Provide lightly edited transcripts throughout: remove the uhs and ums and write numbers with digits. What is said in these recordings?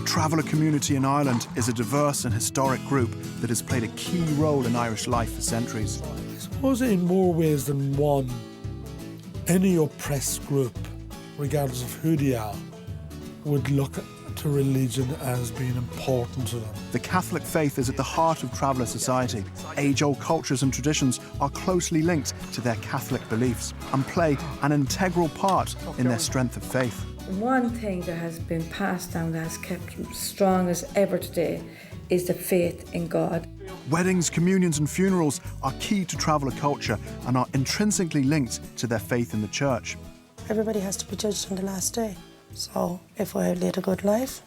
traveller community in Ireland is a diverse and historic group that has played a key role in Irish life for centuries. I suppose in more ways than one, any oppressed group, regardless of who they are, would look to religion as being important to them. The Catholic faith is at the heart of traveller society. Age-old cultures and traditions are closely linked to their Catholic beliefs and play an integral part in their strength of faith. One thing that has been passed down that has kept strong as ever today is the faith in God. Weddings, communions and funerals are key to traveller culture and are intrinsically linked to their faith in the church. Everybody has to be judged on the last day. So if we lead a good life,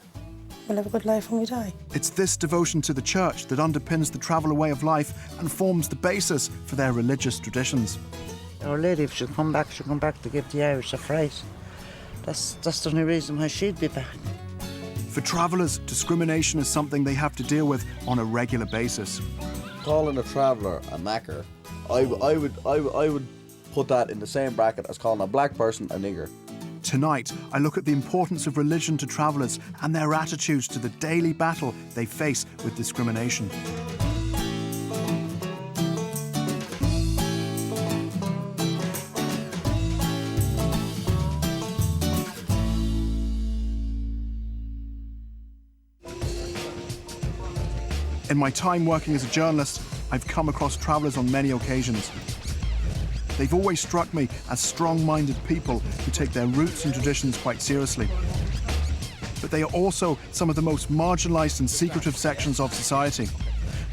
we'll have a good life when we die. It's this devotion to the church that underpins the traveller way of life and forms the basis for their religious traditions. Our Lady, if she'll come back to give the Irish a fright. That's the only reason why she'd be back. For travellers, discrimination is something they have to deal with on a regular basis. Calling a traveller a knacker, I would put that in the same bracket as calling a black person a nigger. Tonight, I look at the importance of religion to travellers and their attitudes to the daily battle they face with discrimination. In my time working as a journalist, I've come across travellers on many occasions. They've always struck me as strong-minded people who take their roots and traditions quite seriously. But they are also some of the most marginalised and secretive sections of society.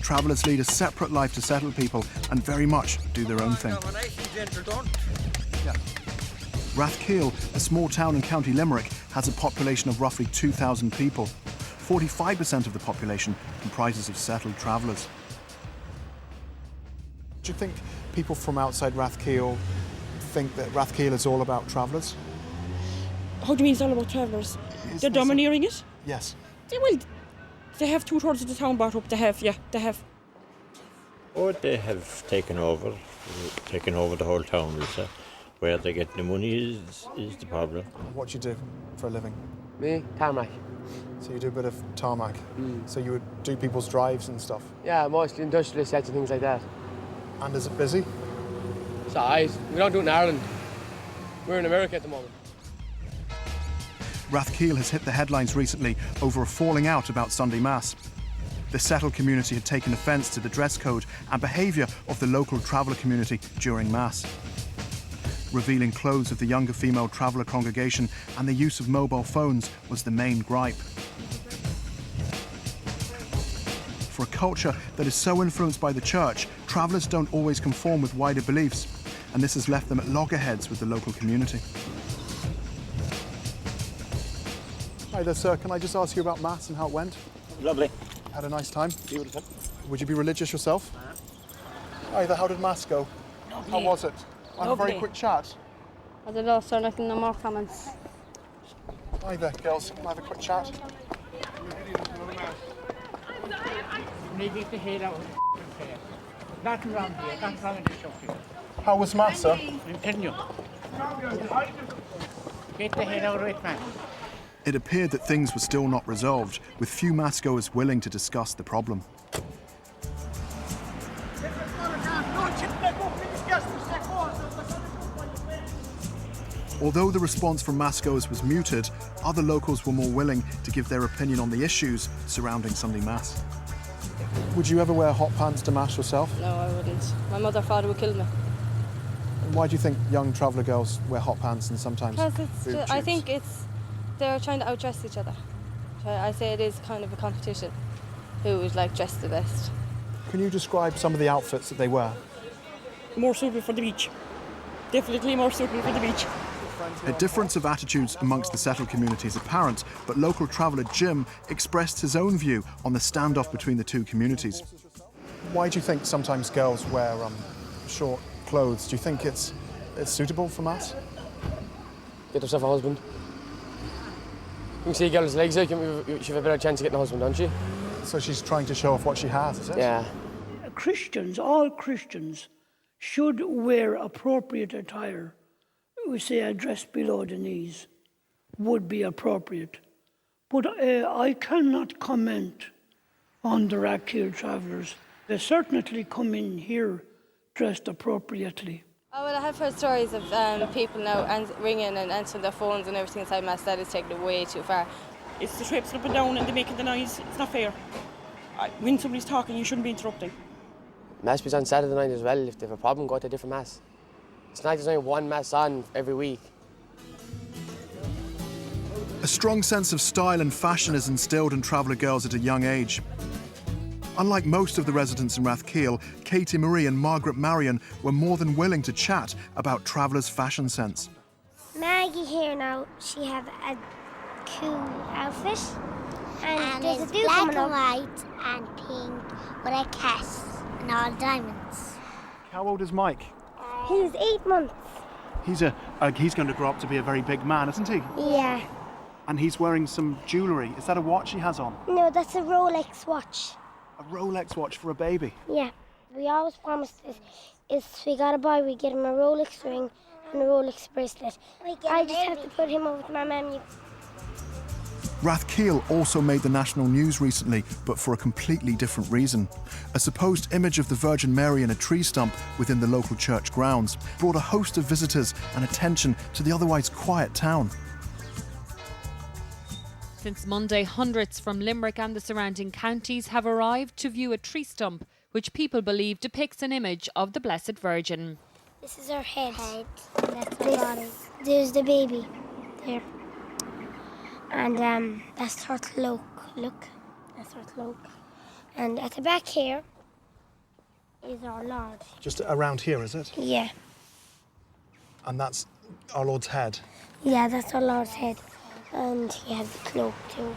Travellers lead a separate life to settled people and very much do their own thing. Rathkeil, a small town in County Limerick, has a population of roughly 2,000 people. 45% of the population comprises of settled travellers. Do you think people from outside Rathkeil think that Rathkeil is all about travellers? How do you mean it's all about travellers? They're domineering it? Yes. They have 2/3 of the town bought up. They have. Oh, they have taken over the whole town. Where they get the money is the problem. What do you do for a living? Me? Tarmac. So you do a bit of tarmac. So you would do people's drives and stuff? Yeah, mostly industrial estates and things like that. And is it busy? It's alright. We don't do it in Ireland. We're in America at the moment. Rathkeil has hit the headlines recently over a falling out about Sunday Mass. The settled community had taken offence to the dress code and behaviour of the local traveller community during Mass. Revealing clothes of the younger female traveller congregation and the use of mobile phones was the main gripe. For a culture that is so influenced by the church, travellers don't always conform with wider beliefs, and this has left them at loggerheads with the local community. Hi there, sir. Can I just ask you about Mass and how it went? Lovely. Had a nice time? Beautiful. Would you be religious yourself? Hi there, how did Mass go? Lovely. How was it? I have a very Lovely. quick chat. I don't know, sir, no more comments. Hi there, girls. Can I have a quick chat? Nothing wrong here, nothing wrong with this stuff here. How was Mass, sir? I'm telling you. Get the head out of it, man. It appeared that things were still not resolved, with few Massgoers willing to discuss the problem. Although the response from Massgoers was muted, other locals were more willing to give their opinion on the issues surrounding Sunday Mass. Would you ever wear hot pants to Mass yourself? No, I wouldn't. My mother, father would kill me. And why do you think young traveller girls wear hot pants and sometimes Because I think they're trying to outdress each other. I say it is kind of a competition. Who would dress the best? Can you describe some of the outfits that they wear? More suitable for the beach. Definitely more suitable for the beach. A difference of attitudes amongst the settled community is apparent, but local traveller Jim expressed his own view on the standoff between the two communities. Why do you think sometimes girls wear short clothes? Do you think it's suitable for Mass? Get yourself a husband. You can see a girl's legs out, she have a better chance of getting a husband, don't she? So she's trying to show off what she has, is it? Yeah. Christians, all Christians, should wear appropriate attire. We say a dress below the knees would be appropriate. But I cannot comment on the Rathkill travellers. They certainly come in here dressed appropriately. Oh, well, I have heard stories of people now ringing and answering their phones and everything inside Mass. That is taking it way too far. It's the traipsing up and down and they making the noise. It's not fair. When somebody's talking, you shouldn't be interrupting. Mass be on Saturday night as well. If they have a problem, go to a different Mass. It's not there's only one Mass on every week. A strong sense of style and fashion is instilled in traveller girls at a young age. Unlike most of the residents in Rathkill, Katie Marie and Margaret Marion were more than willing to chat about travellers' fashion sense. Maggie here now, she have a cool outfit. And there's it's a dude black coming and up. white and pink with a cat and all diamonds. How old is Mike? He's 8 months. He's going to grow up to be a very big man, isn't he? Yeah. And he's wearing some jewellery. Is that a watch he has on? No, that's a Rolex watch. A Rolex watch for a baby? Yeah. We always promised this. If we got a boy, we get him a Rolex ring and a Rolex bracelet. I just have to put him over to my mum. Rathkill also made the national news recently, but for a completely different reason. A supposed image of the Virgin Mary in a tree stump within the local church grounds brought a host of visitors and attention to the otherwise quiet town. Since Monday, hundreds from Limerick and the surrounding counties have arrived to view a tree stump, which people believe depicts an image of the Blessed Virgin. This is her head. That's her body. There's the baby. There. And that's her cloak. Look, that's her cloak. And at the back here is our Lord. Just around here, is it? Yeah. And that's our Lord's head. Yeah, that's our Lord's head. And he has the cloak too.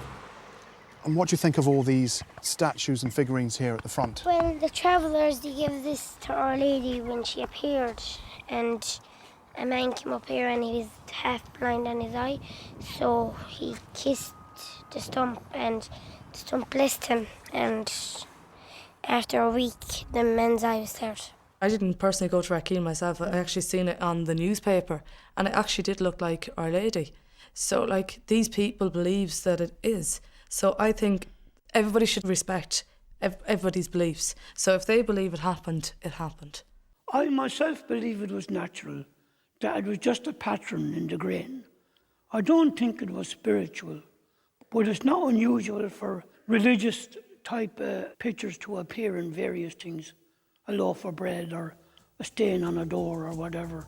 And what do you think of all these statues and figurines here at the front? Well, the travellers, they give this to Our Lady when she appeared. And a man came up here and he was half blind on his eye. So he kissed the stump and the stump blessed him. And after a week, the man's eye was out. I didn't personally go to Rathkill myself. I actually seen it on the newspaper and it actually did look like Our Lady. So, like, these people believes that it is. So I think everybody should respect everybody's beliefs. So if they believe it happened, it happened. I myself believe it was natural, that it was just a pattern in the grain. I don't think it was spiritual, but it's not unusual for religious type pictures to appear in various things. A loaf of bread or a stain on a door or whatever.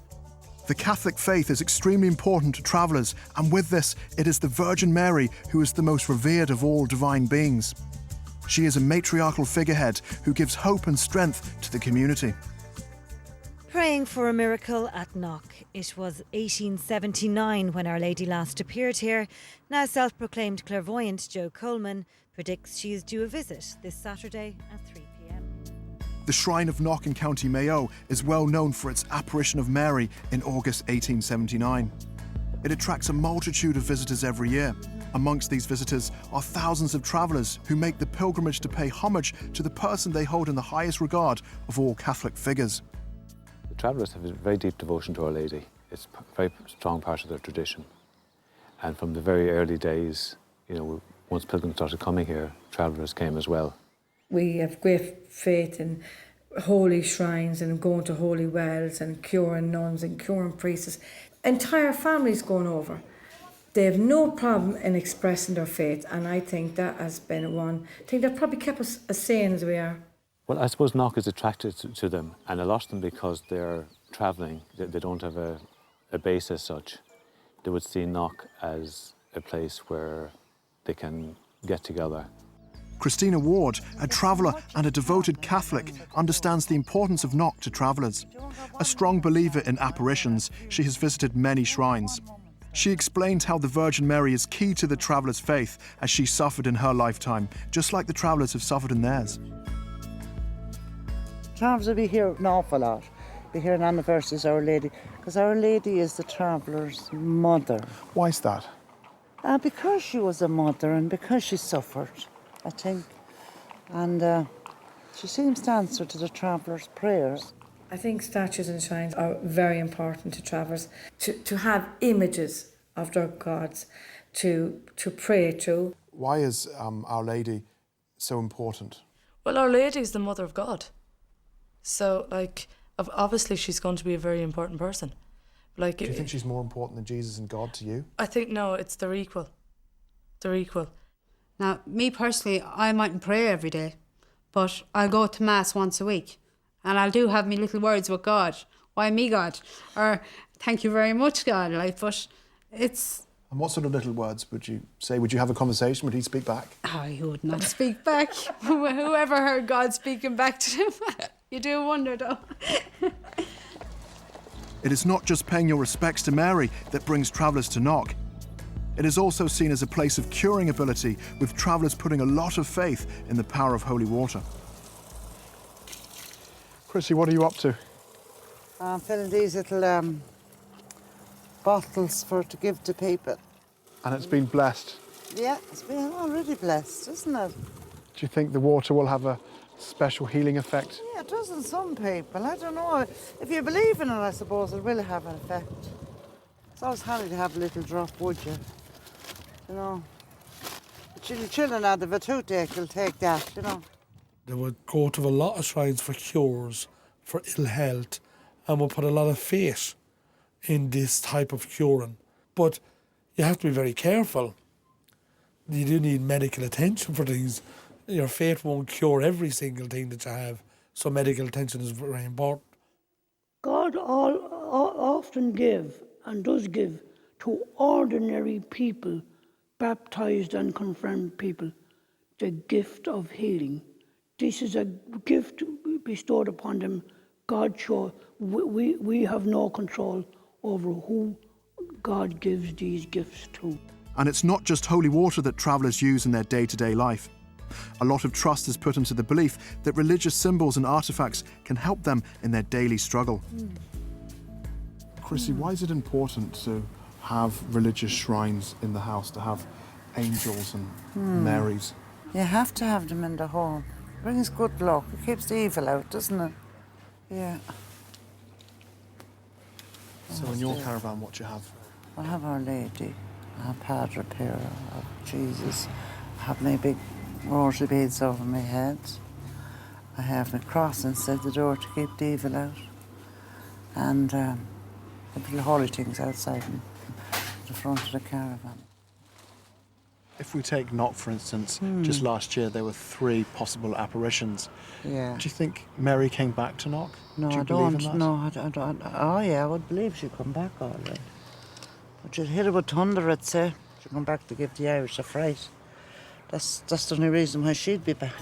The Catholic faith is extremely important to travellers, and with this, it is the Virgin Mary who is the most revered of all divine beings. She is a matriarchal figurehead who gives hope and strength to the community. Praying for a miracle at Knock. It was 1879 when Our Lady last appeared here. Now self-proclaimed clairvoyant Joe Coleman predicts she is due a visit this Saturday at 3 p.m. The Shrine of Knock in County Mayo is well known for its apparition of Mary in August 1879. It attracts a multitude of visitors every year. Amongst these visitors are thousands of travellers who make the pilgrimage to pay homage to the person they hold in the highest regard of all Catholic figures. The travellers have a very deep devotion to Our Lady. It's a very strong part of their tradition. And from the very early days, you know, once pilgrims started coming here, travellers came as well. We have great faith in holy shrines and going to holy wells and curing nuns and curing priests. Entire families going over. They have no problem in expressing their faith, and I think that has been one thing that probably kept us as sane as we are. Well, I suppose Knock is attracted to them, and a lot of them, because they're travelling, they don't have a base as such. They would see Knock as a place where they can get together. Christina Ward, a traveller and a devoted Catholic, understands the importance of Knock to travellers. A strong believer in apparitions, she has visited many shrines. She explained how the Virgin Mary is key to the traveller's faith, as she suffered in her lifetime, just like the travellers have suffered in theirs. Travellers will be here an awful lot. Be here on anniversaries of Our Lady, because Our Lady is the traveller's mother. Why is that? Because she was a mother and because she suffered, I think. And she seems to answer to the travellers' prayers. I think statues and shrines are very important to travellers, to have images of their gods, to pray to. Why is Our Lady so important? Well, Our Lady is the Mother of God. So, like, obviously she's going to be a very important person. Like, do you think she's more important than Jesus and God to you? I think, no, they're equal. They're equal. Now, me personally, I mightn't pray every day, but I'll go to Mass once a week. And I'll do have me little words with God. Why me, God? Or, thank you very much, God. Like, but it's... And what sort of little words would you say? Would you have a conversation? Would he speak back? Oh, he would not speak back. Whoever heard God speaking back to him, you do wonder, though. It is not just paying your respects to Mary that brings travellers to Knock. It is also seen as a place of curing ability, with travellers putting a lot of faith in the power of holy water. Chrissy, what are you up to? I'm filling these little bottles to give to people. And it's been blessed. Yeah, it's been already blessed, isn't it? Do you think the water will have a special healing effect? Yeah, it does in some people. I don't know. If you believe in it, I suppose it will have an effect. It's always handy to have a little drop, would you? You know. The children out of a toothache will take that, you know. They would go to a lot of shrines for cures, for ill health, and would put a lot of faith in this type of curing. But you have to be very careful. You do need medical attention for things. Your faith won't cure every single thing that you have, so medical attention is very important. God often give and does give to ordinary people, baptized and confirmed people, the gift of healing. This is a gift bestowed upon them. God shows we have no control over who God gives these gifts to. And it's not just holy water that travellers use in their day-to-day life. A lot of trust is put into the belief that religious symbols and artefacts can help them in their daily struggle. Chrissy, why is it important to have religious shrines in the house, to have angels and Marys? You have to have them in the home. It brings good luck. It keeps the evil out, doesn't it? Yeah. So in your caravan, what do you have? I have Our Lady, I have Padre Pio, I have Jesus, I have my big rosary beads over my head, I have my cross inside the door to keep the evil out, and the little holy things outside the front of the caravan. If we take Knock, for instance, just last year there were 3 possible apparitions. Yeah. Do you think Mary came back to Knock? No, Do you I believe don't. in that? No, I don't. Oh, yeah, I would believe she'd come back all right. But you'd hit her with thunder, I'd say. She'd come back to give the Irish a fright. That's the only reason why she'd be back.